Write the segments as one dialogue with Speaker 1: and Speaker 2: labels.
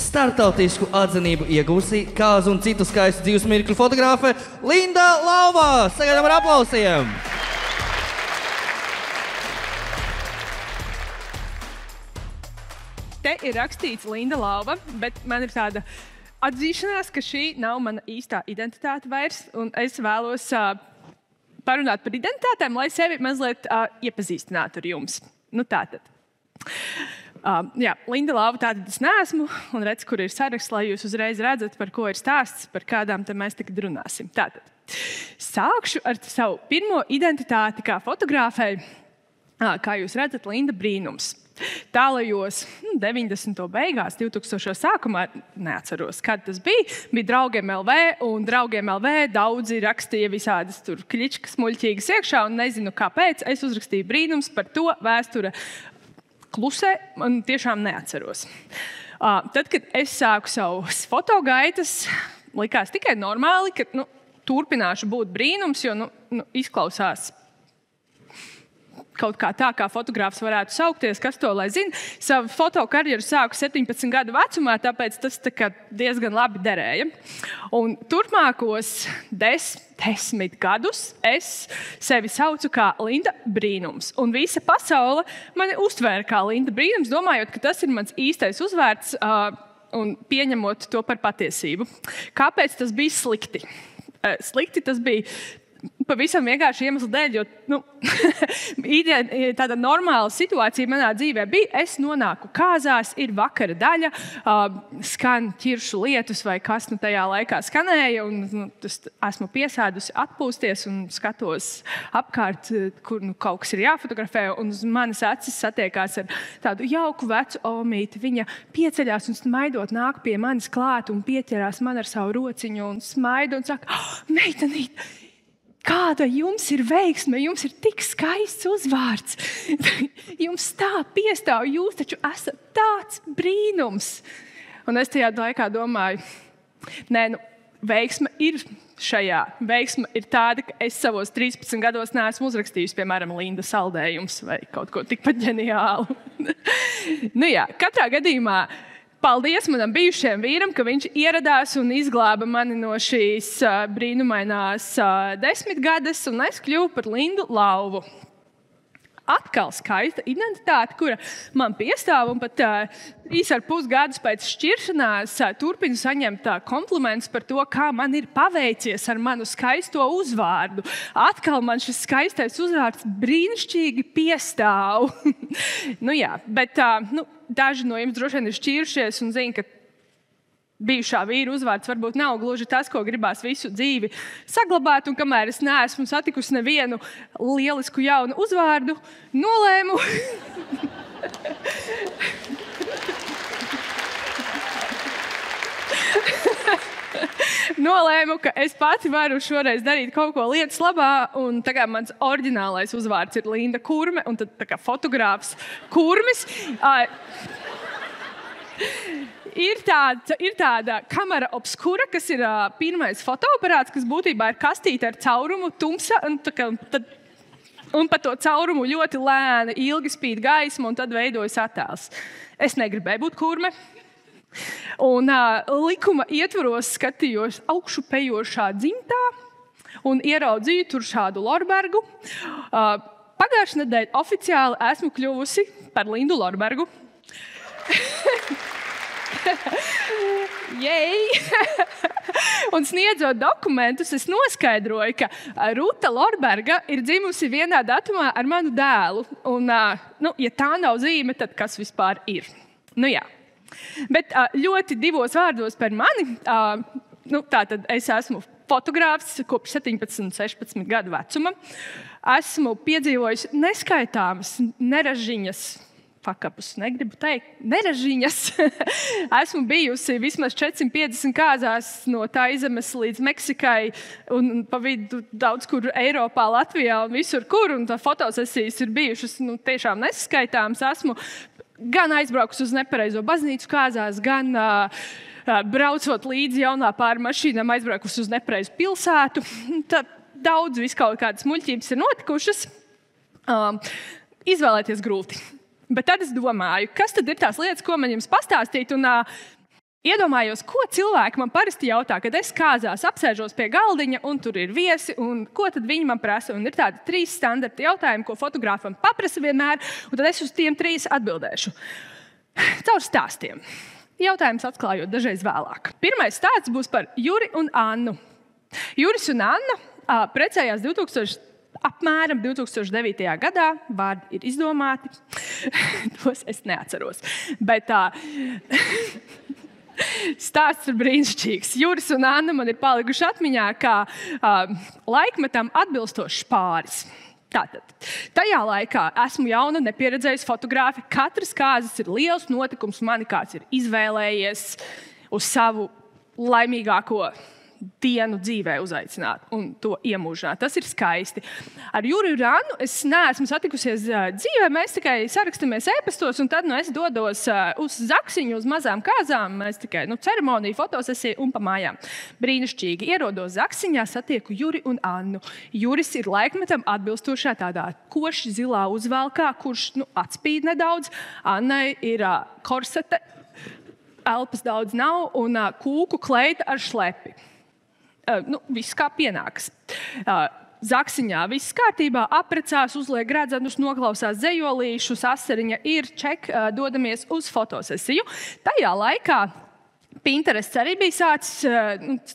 Speaker 1: Startautisku atzinību iegūsi kāzu un citu skaistu dzīves mirkļu fotogrāfe Linda Lauva. Sagaidām ar aplausiem!
Speaker 2: Te ir rakstīts Linda Lauva, bet man ir tāda atzīšanās, ka šī nav mana īstā identitāte vairs, un es vēlos parunāt par identitātēm, lai sevi mazliet iepazīstinātu ar jums. Nu tātad. Jā, Linda Lauva tātad es neesmu, un redz, kur ir saraksts, lai jūs uzreiz redzat, par ko ir stāsts, par kādām te mēs tagad runāsim. Tātad, sākšu ar savu pirmo identitāti kā fotogrāfei, kā jūs redzat, Linda Brīnums. Tālajos 90. beigās, 2000. sākumā, neatceros, kad tas bija Draugiem LV, un Draugiem LV daudzi rakstīja visādas tur kļičkas muļķīgas iekšā, un nezinu kāpēc, es uzrakstīju Brīnums, par to vēsture klusē, un tiešām neatceros. Tad, kad es sāku savus fotogaitas, likās tikai normāli, ka turpināšu būt Brīnums, jo izklausās kaut kā tā, kā fotogrāfs varētu saukties, kas to lai zina. Savu fotokarjeru sāku 17 gadu vecumā, tāpēc tas diezgan labi derēja. Un turpmākos 10 gadus es sevi saucu kā Linda Brīnums. Un visa pasaule mani uztvēra kā Linda Brīnums, domājot, ka tas ir mans īstais uzvārds un pieņemot to par patiesību. Kāpēc tas bija slikti? Slikti tas bija pavisam vienkārši iemeslu dēļ, jo tāda normāla situācija manā dzīvē bija, es nonāku kāzās, ir vakara daļa, skan ķiršu lietus vai kas tajā laikā skanēja, un esmu piesēdusi atpūsties un skatos apkārt, kur kaut kas ir jāfotografē, un uz manas acis satiekās ar tādu jauku vecu omīti. Viņa pieceļās un smaidot nāk pie manis klāt un pieķerās man ar savu rociņu un smaida un saka, meitenīt, kāda jums ir veiksme, jums ir tik skaists uzvārds. Jums tā piestāv, jūs taču esat tāds brīnums. Un es tajā laikā domāju, veiksme ir šajā. Veiksme ir tāda, ka es savos 13 gados neesmu uzrakstījusi, piemēram, Linda saldējums vai kaut ko tikpat ģeniālu. Katrā gadījumā paldies manam bijušajam vīram, ka viņš ieradās un izglāba mani no šīs brīnumainās 10 gadas, un es kļuvu par Lindu Lauvu. Atkal skaista identitāte, kura man piestāv, un pat 3,5 gadus pēc šķiršanās turpinu saņemt komplimentus par to, kā man ir paveicies ar manu skaisto uzvārdu. Atkal man šis skaistais uzvārds brīnišķīgi piestāv. Bet daži no jums droši vien ir šķīrušies un zina, ka bijušā vīra uzvārds varbūt nav gluži tas, ko gribās visu dzīvi saglabāt, un kamēr es neesmu satikusi nevienu lielisku jaunu uzvārdu, nolēmu, ka es pati varu šoreiz darīt kaut ko lietas labā, un tagad mans oriģinālais uzvārds ir Linda Kurme, un tad tā kā fotogrāfs Kurmis. Ir tāda kamera obskura, kas ir pirmais fotoaparāts, kas būtībā ir kastīte ar caurumu tumsa, un pa to caurumu ļoti lēni, ilgi spīd gaisma, un tad veidojas attēls. Es negribēju būt Kurme. Un likuma ietvaros skatījos augšupejošā dzimtā un ieraudzīju tur šādu Lorbergu. Pagājušajā nedēļā oficiāli esmu kļuvusi par Lindu Lorbergu. Un sniedzot dokumentus, es noskaidroju, ka Ruta Lorberga ir dzimusi vienā datumā ar manu dēlu. Un, ja tā nav zīme, tad kas vispār ir? Bet ļoti divos vārdos par mani. Tātad es esmu fotogrāfs kopš 17, 16 gadu vecuma. Esmu piedzīvojis neskaitāmas neražiņas, fakapus negribu teikt, neražiņas. Esmu bijusi vismaz 450 kāzās no Taizemes līdz Meksikai un pa vidu daudz kur Eiropā, Latvijā un visur kur. Un tā fotosesijas ir bijušas tiešām neskaitāmas. Esmu gan aizbraukusi uz nepareizo baznīcu kāzās, gan braucot līdzi jaunā pāri mašīnām, aizbraukusi uz nepareizu pilsētu. Daudz viskaut kādas muļķības ir notikušas. Izvēlēties grūti. Bet tad es domāju, kas tad ir tās lietas, ko man jums pastāstīt, un Iedomājos, ko cilvēki man parasti jautā, kad es kāzās apsēžos pie galdiņa, un tur ir viesi, un ko tad viņi man prasa. Un ir tādi 3 standarta jautājumi, ko fotogrāfam paprasa vienmēr, un tad es uz tiem 3 atbildēšu. Caur stāstiem. Jautājums atklājot dažreiz vēlāk. Pirmais stāsts būs par Juri un Annu. Juris un Anna precējās apmēram 2009. gadā. Vārdi ir izdomāti. Tos es neatceros. Bet stāsts ir brīnišķīgs. Juris un Anna man ir palikuši atmiņā kā laikmetam atbilstošs pāris. Tātad, tajā laikā esmu jauna, nepieredzējusi fotogrāfi. Katras kāzas ir liels notikums. Mani kāds ir izvēlējies uz savu laimīgāko dienu dzīvē uzaicināt un to iemūžināt. Tas ir skaisti. Ar Juri un Annu es neesmu satikusies dzīvē, mēs tikai sarakstamies e-pastos, un tad es dodos uz Zaksiņu, uz mazām kāzām. Mēs tikai ceremoniju, fotosesiju un pa mājām. Brīnišķīgi. Ierodos Zaksiņā, satieku Juri un Annu. Juris ir laikmetam atbilstošā tādā koši zilā uzvalkā, kurš atspīd nedaudz. Annai ir korsete, elpas daudz nav, un kūku kleita ar šlepi. Viss kā pienāks. Zaksiņā viss kārtībā, aprecās, uzliek gredzenus, noklausās dzejolīšus, asariņa ir, ček, dodamies uz fotosesiju. Tajā laikā Pinterests arī bija sācis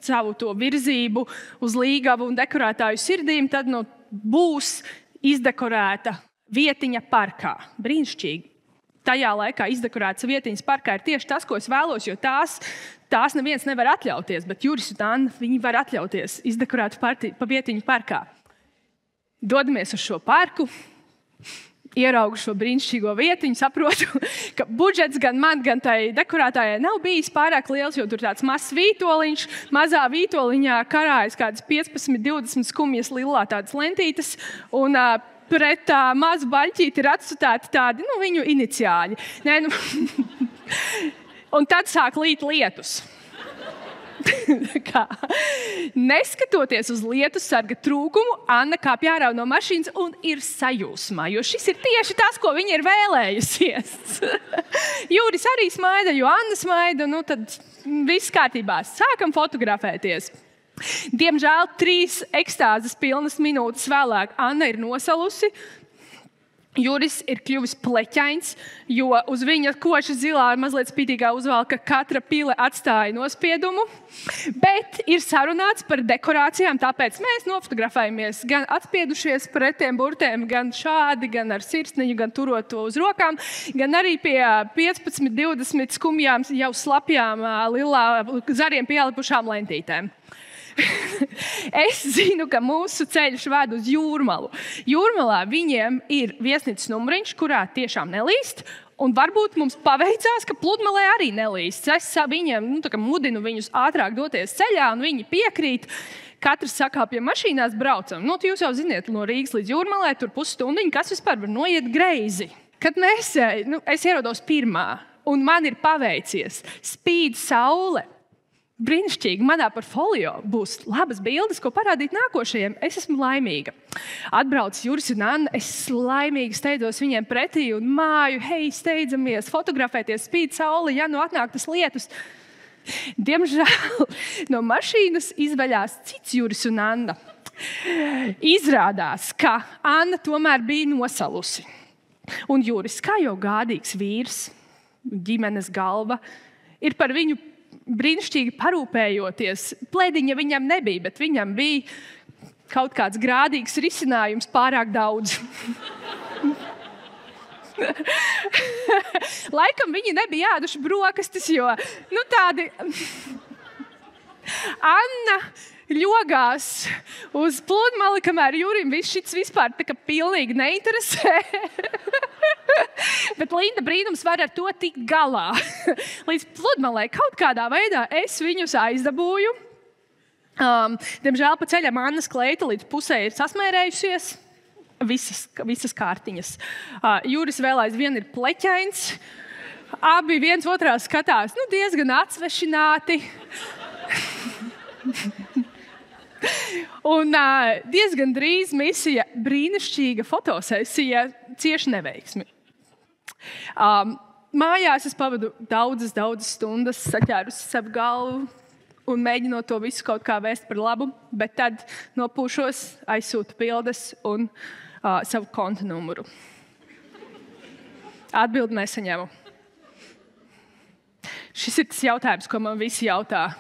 Speaker 2: savu to virzību uz līgavu un dekorētāju sirdīm, tad būs izdekorēta vietiņa parkā. Brīnišķīgi. Tajā laikā izdekorētas vietiņas parkā ir tieši tas, ko es vēlos, jo tās neviens nevar atļauties, bet Juris un Anna, viņi var atļauties izdekorēt pa vietiņu parkā. Dodamies uz šo parku, ieraugu šo brīnišķīgo vietiņu, saprotu, ka budžets gan man, gan tai dekorētājai nav bijis pārāk liels, jo tur tāds mazs vītoliņš, mazā vītoliņā karājas kādas 15-20 skumjas lilā tādas lentītes, un pret mazu baļķīti ir atsutēti tādi, viņu iniciāļi. Un tad sāk līt lietus. Neskatoties uz lietus sarga trūkumu, Anna kāpj ārā no mašīnas un ir sajūsmā, jo šis ir tieši tas, ko viņa ir vēlējusies. Juris arī smaida, jo Anna smaida, tad viss kārtībā. Sākam fotografēties. Diemžēl 3 ekstāzes pilnas minūtes vēlāk Anna ir nosalusi. Juris ir kļuvis pleķains, jo uz viņa koša zilā mazliet spītīgā uzvalka katra pile atstāja nospiedumu. Bet ir sarunāts par dekorācijām, tāpēc mēs nofotografējamies gan atspiedušies pretiem burtēm, gan šādi, gan ar sirsniņu, gan turot to uz rokām, gan arī pie 15-20 skumjām jau slapjām lilā zariem pielipušām lentītēm. Es zinu, ka mūsu ceļš ved uz Jūrmalu. Jūrmalā viņiem ir viesnīcas numuriņš, kurā tiešām nelīst, un varbūt mums paveicās, ka pludmalē arī nelīst. Es viņiem mudinu viņus ātrāk doties ceļā, un viņi piekrīt. Katrs sakāpja mašīnās, braucam. Jūs jau ziniet, no Rīgas līdz Jūrmalē, tur pusstundiņa, kas vispār var noiet greizi. Kad es ierodos pirmā, un man ir paveicies, spīd saule. Brīnišķīgi, manā portfolio būs labas bildes, ko parādīt nākošajiem. Es esmu laimīga. Atbrauc Juris un Anna, es laimīgi steidzos viņiem pretī un māju, hei, steidzamies, fotografēties, spīd sauli, ja atnāk tas lietus. Diemžēl no mašīnas izveļās cits Juris un Anna. Izrādās, ka Anna tomēr bija nosalusi. Un Juris, kā jau gādīgs vīrs, ģimenes galva, ir par viņu brīnišķīgi parūpējoties. Plēdiņa viņam nebija, bet viņam bija kaut kāds grādīgs risinājums pārāk daudz. Laikam viņi nebija ēduši brokastis, jo tādi... Anna ļogās uz pludmali, kamēr Jurim šis vispār pilnīgi neinteresē. Bet Linda brīnums var ar to tikt galā. Līdz pludmalē kaut kādā veidā es viņus aizdabūju. Diemžēl pa ceļam Annas kleita līdz pusē ir sasmērējusies. Visas kārtiņas. Juris vēl aizvien ir pleķains. Abi viens otrā skatās diezgan atsvešināti. Un diezgan drīz misija brīnišķīga fotosesija cieši neveiksmi. Mājās es pavadu daudzas stundas saķērusi savu galvu un mēģinot to visu kaut kā vēst par labu, bet tad nopūšos, aizsūtu bildes un savu konta numuru. Atbildi nesaņemu. Šis ir tas jautājums, ko man visi jautā.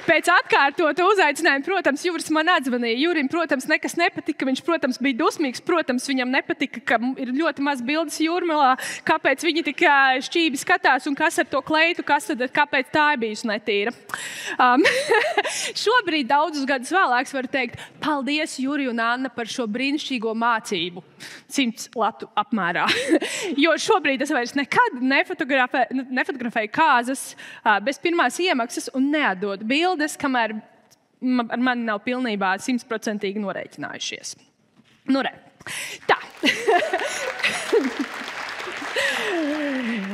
Speaker 2: Pēc atkārtota uzaicinājuma, protams, Juris man atzvanīja. Jurim, protams, nekas nepatika. Viņš, protams, bija dusmīgs. Protams, viņam nepatika, ka ir ļoti maz bildes Jūrmalā. Kāpēc viņi tik šķīvi skatās un kas ar to kleitu, kāpēc tā ir bijusi netīra. Šobrīd, daudzus gadus vēlāk, var teikt, paldies Juri un Anna par šo brīnišķīgo mācību. 100 latu apmērā. Jo šobrīd es vairs nekad nefotografēju kāzas bez pirmās iemaksas un neatdodu bildes, kamēr ar mani nav pilnībā 100% norēķinājušies. Nu, re. Tā.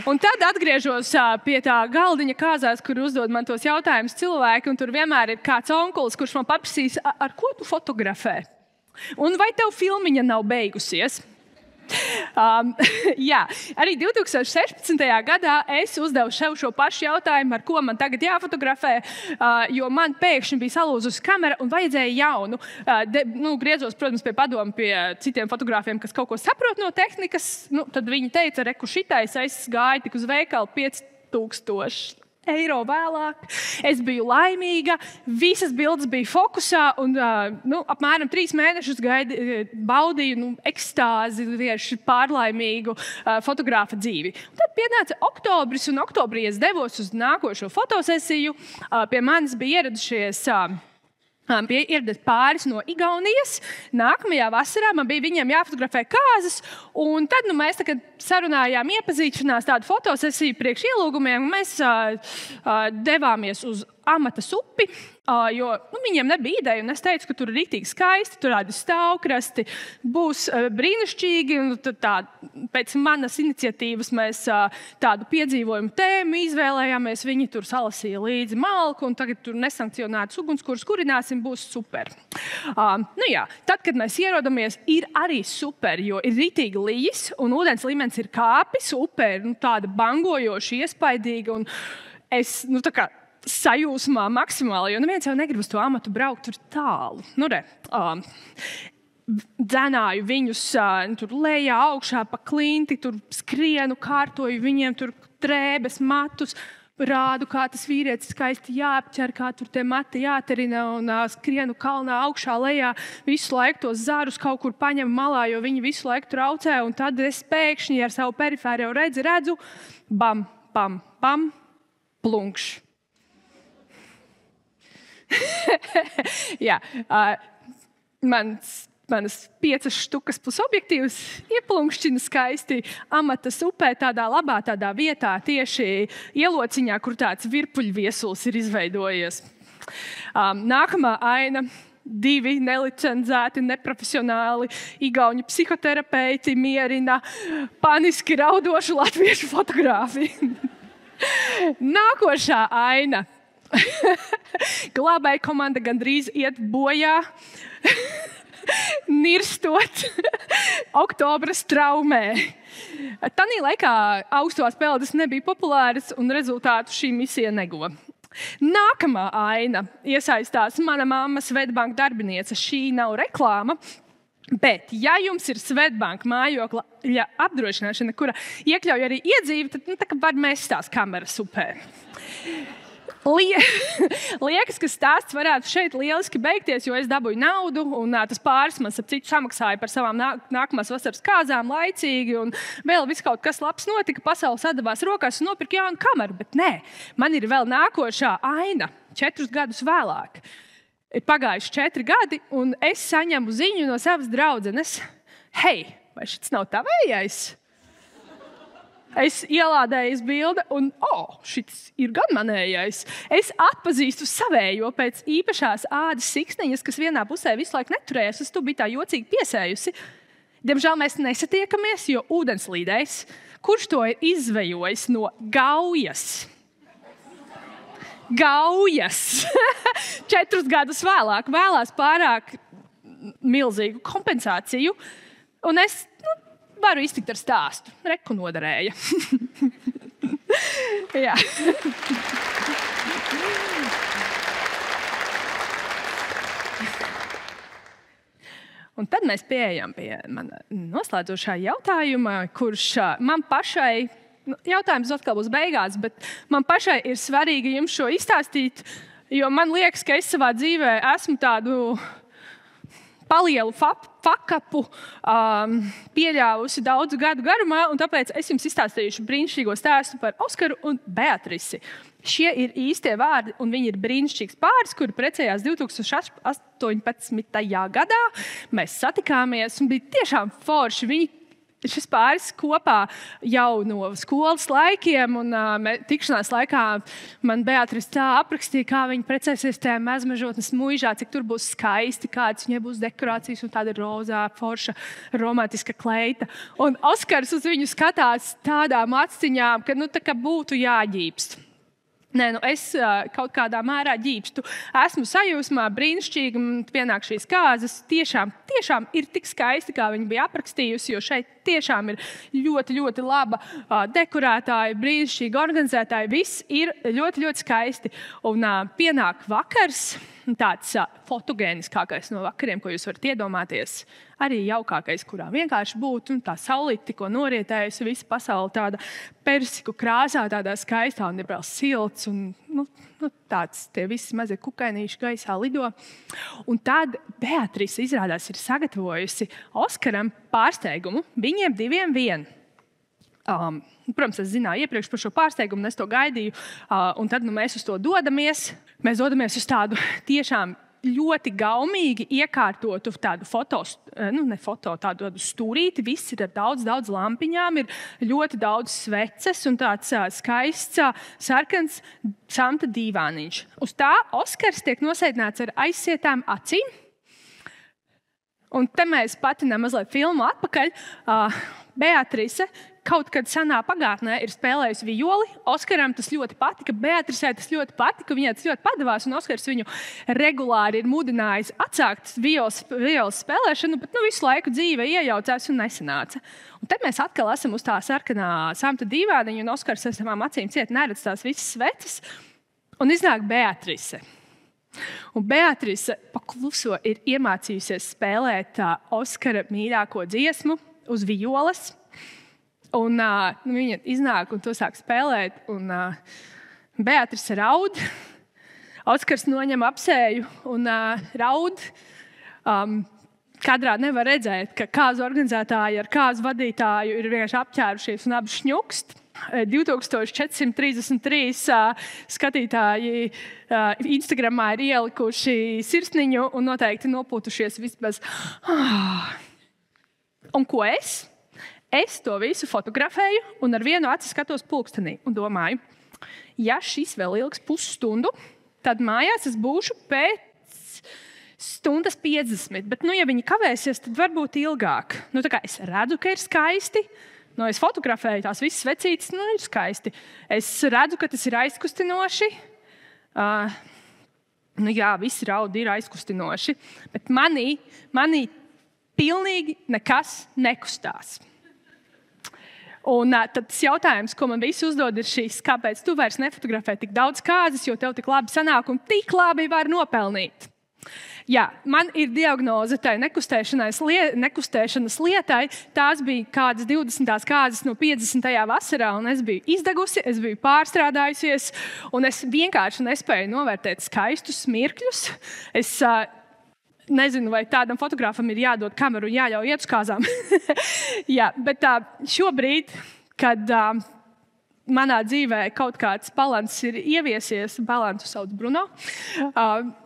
Speaker 2: Un tad atgriežos pie tā galdiņa kāzās, kur uzdod man tos jautājumus cilvēki, un tur vienmēr ir kāds onkulis, kurš man paprasīs, ar ko tu fotografē? Un vai tev filmiņa nav beigusies? Jā, arī 2016. gadā es uzdevu sev šo pašu jautājumu, ar ko man tagad jāfotografē, jo man pēkšņi bija salūzusi kamera un vajadzēja jaunu. Griezos, protams, pie padomu pie citiem fotogrāfiem, kas kaut ko saprot no tehnikas. Tad viņi teica, reku šitais, es gāju tik uz veikalu 5000 eiro vēlāk. Es biju laimīga, visas bildes bija fokusā un apmēram 3 mēnešus baudīju ekstāzi, vienkārši pārlaimīgu fotogrāfa dzīvi. Un tad pienāca oktobris, un oktobrī es devos uz nākošo fotosesiju. Pie manis bija ieradušies pāris no Igaunijas. Nākamajā vasarā man bija viņiem jāfotografē kāzas, un tad mēs sarunājām iepazīšanās tādu fotosesiju priekš ielūgumiem, un mēs devāmies uz Amatas upi, jo viņiem nebija ideja, un es teicu, ka tur ir rītīgi skaisti, tur tādi stāvkrasti, būs brīnišķīgi, un pēc manas iniciatīvas mēs tādu piedzīvojumu tēmu izvēlējāmies, viņi tur salasīja līdzi malku, un tagad tur nesankcionētas ugunskurs kurināsim, būs super. Tad, kad mēs ierodamies, ir arī super, jo ir rītīgi lijis, un ūdens līmenis ir kāpis, upe ir tāda bangojoša, iespaidīga, un es, sajūsmā maksimāli, jo neviens jau negrib uz to amatu braukt tur tālu. Dzenāju viņus tur lejā, augšā pa klinti, tur skrienu, kārtoju viņiem tur drēbes, matus, rādu, kā tas vīrietis skaisti jāapķer, kā tur tie mati jāterina un skrienu kalnā augšā lejā, visu laiku tos zarus kaut kur paņem malā, jo viņi visu laiku traucē, un tad es pēkšņi ar savu perifēru redzu, bam, bam, bam, plunkš. Jā, manas 5 štukas plus objektīvs ieplunkšķina skaisti Amatas upē, tādā labā tādā vietā, tieši ielociņā, kur tāds virpuļviesuls ir izveidojies. Nākamā aina. 2 nelicenzēti, neprofesionāli igauņu psihoterapeiti mierina paniski raudošu latviešu fotogrāfiju. Nākošā aina. Glābēja komanda gandrīz iet bojā, nirstot oktobra straumē. Tanī laikā augstās peldes nebija populāras un rezultātu šī misija neguva. Nākamā aina iesaistās mana mamma Swedbank darbiniece. Šī nav reklāma, bet ja jums ir Swedbank mājokļa apdrošināšana, kura iekļauj arī iedzīvi, tad var mest tās kameras upē. Liekas, ka stāsts varētu šeit lieliski beigties, jo es dabūju naudu, un tas pāris man ap citu samaksāja par savām nākamās vasaras kāzām laicīgi, un vēl viss kaut kas labs notika, pasaule sadavās rokās un nopirka jaunu kameru, bet nē, man ir vēl nākošā aina 4 gadus vēlāk. Ir pagājuši 4 gadi, un es saņemu ziņu no savas draudzenes. Hei, vai šis nav tavējais? Es ielādēju bildi, un šis ir gan manējais. Es atpazīstu savējo pēc īpašās ādas siksniņas, kas vienā pusē visu laiku neturējās. Es tu biji tā jocīgi piesējusi. Diemžēl mēs nesatiekamies, jo ūdenslīdējs, kurš to ir izvejojis no Gaujas, gaujas 4 gadus vēlāk vēlās pārāk milzīgu kompensāciju, un es varu iztikt ar stāstu. Reku noderēja. Jā. Un tad mēs pieejam pie mana noslēdzošā jautājuma, kurš man pašai, jautājums atkal būs beigās, bet man pašai ir svarīgi jums šo izstāstīt, jo man liekas, ka es savā dzīvē esmu tādu palielu fakapu pieļāvusi daudzu gadu garumā, un tāpēc es jums izstāstīšu brīnišķīgo stāstu par Oskaru un Beatrisi. Šie ir īstie vārdi, un viņi ir brīnišķīgs pāris, kuri precējās 2018. gadā. Mēs satikāmies, un bija tiešām forši. Šis pāris kopā jau no skolas laikiem, un tikšanās laikā man Beatrice tā aprakstīja, kā viņa precēsies tajā mazmežotnes muižā, cik tur būs skaisti, kādas viņai būs dekorācijas un tāda rozā, forša, romantiska kleita. Un Oskars uz viņu skatās tādām actiņām, ka tā kā būtu jāģīpst. Nē, es kaut kādā mērā ģīpstu. Esmu sajūsmā, brīnišķīgi, un pienāk šīs kāzas. Tiešām ir tik skaisti, kā viņa bija aprakstījusi, jo šeit tiešām ir ļoti, ļoti laba dekorētāja, brīnišķīgi organizētāja. Viss ir ļoti, ļoti skaisti. Un pienāk vakars, tāds fotogēniskākais no vakariem, ko jūs varat iedomāties. Arī jaukākais, kurā vienkārši būtu tā saulīte, tikko norietējusi, visa pasaule tāda persiku krāsā, tādā skaistā un nebrāl silts. Un, tāds tie visi mazie kukainīši gaisā lido. Un tad Beatrice izrādās ir sagatavojusi Oskaram pārsteigumu viņiem diviem vien. Protams, es zināju iepriekš par šo pārsteigumu, un es to gaidīju. Un tad mēs uz to dodamies. Mēs dodamies uz tādu tiešām ļoti gaumīgi iekārtotu tādu tādu stūrīti. Viss ir ar daudz lampiņām, ir ļoti daudz sveces un tāds skaists, sarkans samta dīvāniņš. Uz tā Oskars tiek nosēdināts ar aizsietām acīm. Un te mēs patinām mazliet filmu atpakaļ. Beatrice kaut kad senā pagātnē ir spēlējusi violi. Oskaram tas ļoti patika, Beatricei tas ļoti patika, viņai tas ļoti padavās, un Oskars viņu regulāri ir mudinājis atsākt violas spēlēšanu, bet visu laiku dzīve iejaucās un nesanāca. Un tad mēs atkal esam uz tā sarkanā samta dīvāniņa, un Oskars ar savām acīm ciet neredz tās visas sveces, un iznāk Beatrice. Un Beatrice pakluso ir iemācījusies spēlēt Oskara mīļāko dziesmu uz violas. Un viņa iznāk un to sāk spēlēt, un Beatrice raud. Oskars noņem apsēju un raud. Kadrā nevar redzēt, ka kāzu organizētāji ar kāzu vadītāju ir vienkārši apķērušies un abi šņukst. 2433 skatītāji Instagramā ir ielikuši sirsniņu un noteikti nopūtušies vismaz. Un ko es? Es to visu fotografēju un ar vienu aci skatos pulkstenī un domāju, ja šis vēl ilgs pusstundu, tad mājās es būšu pēc stundas 50. Bet, ja viņi kavēsies, tad varbūt ilgāk. Es redzu, ka ir skaisti. Es fotografēju tās visas vecītes, ir skaisti. Es redzu, ka tas ir aizkustinoši. Jā, visi raudi ir aizkustinoši. Bet manī pilnīgi nekas nekustās. Un tad tas jautājums, ko man visi uzdod, ir šīs, kāpēc tu vairs nefotografē tik daudz kāzas, jo tev tik labi sanāk un tik labi var nopelnīt. Jā, man ir diagnoze tai nekustēšanas lietai. Tās bija kādas 20. kāzas no 50. vasarā, un es biju izdegusi, es biju pārstrādājusies, un es vienkārši nespēju novērtēt skaistus mirkļus. Es nezinu, vai tādam fotogrāfam ir jādod kameru un jāļauj iet uz kāzām. Jā, bet šobrīd, kad manā dzīvē kaut kāds balans ir ieviesies, balansu sauc Bruno,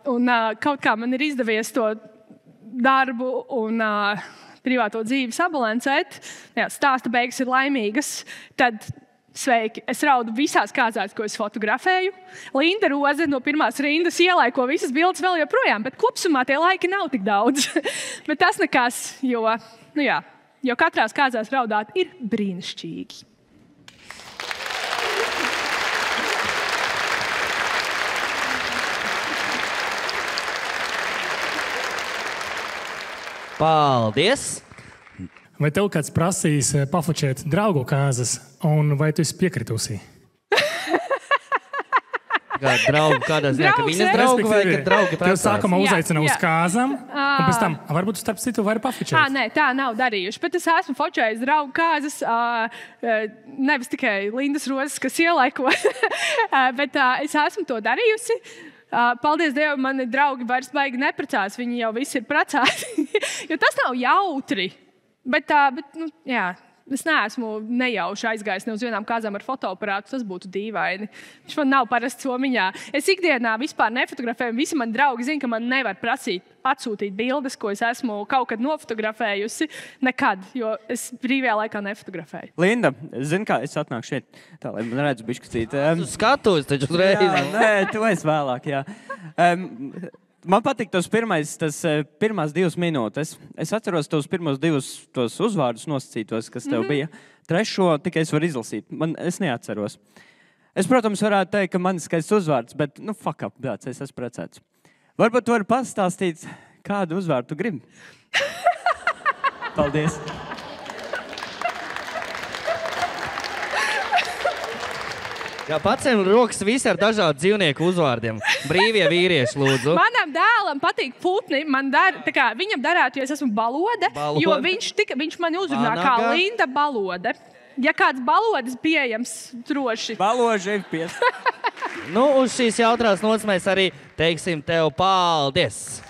Speaker 2: un kaut kā man ir izdevies to darbu un privāto dzīvi sabalansēt, stāsta beigas ir laimīgas, tad sveiki, es raudu visās kāzās, ko es fotografēju. Linda Roze no pirmās rindas ielaiko visas bildes vēl joprojām, bet kopsumā tie laiki nav tik daudz. Bet tas nekas, jo katrās kāzās raudāt ir brīnišķīgi.
Speaker 1: Paldies!
Speaker 3: Vai tev kāds prasīs pafočēt draugu kāzas, un vai tu esi piekritusi?
Speaker 1: Kādā ziņā, ka viņas draugu vai ka draugi
Speaker 3: Tev sākumā uzaicina uz
Speaker 2: jā.
Speaker 3: kāzām, un pēc tam, varbūt starp citu vari pafočēt.
Speaker 2: Nē, tā nav darījuši. Bet es esmu fočējis draugu kāzas, nevis tikai Lindas rozes, kas ielaiko, bet es esmu to darījusi. Paldies Dievam, mani draugi vairs baigi neprecās, viņi jau visi ir precāti, jo tas nav jautri. Bet nu, jā. Es neesmu nejauši aizgājis ne uz vienām kāzām ar fotoaparātu, tas būtu dīvaini. Viņš man nav parasts somiņā. Es ikdienā vispār nefotografēju, visi mani draugi zina, ka man nevar prasīt atsūtīt bildes, ko es esmu kaut kad nofotografējusi. Nekad, jo es brīvajā laikā nefotografēju.
Speaker 4: Linda, zini kā, es atnāku šeit, tā, lai man redzu bišķicīt.
Speaker 1: Tu skatos taču uzreiz.
Speaker 4: Jā, nē, tu esi vēlāk, jā. Man patīk tos pirmās 2 minūtes. Es atceros tos pirmos 2 tos uzvārdus nosacītos, kas tev bija. Trešo tikai es varu izlasīt. Es neatceros. Es, protams, varētu teikt, ka man ir skaists uzvārds, bet, nu, fuck up, bļāc, es esmu precēts. Varbūt tu vari pastāstīt, kādu uzvārdu tu gribi? Paldies.
Speaker 1: Jā, pacēm rokas visi ar dažādu dzīvnieku uzvārdiem. Brīvie vīrieši, lūdzu.
Speaker 2: Manam dēlam patīk putni. Viņam darētu, ja es esmu balode, jo viņš mani uzrunā kā Linda balode. Ja kāds balodes pieejams, droši.
Speaker 4: Baloži ir pies.
Speaker 1: Nu, uz šīs jautrās nots mēs arī teiksim tev paldies.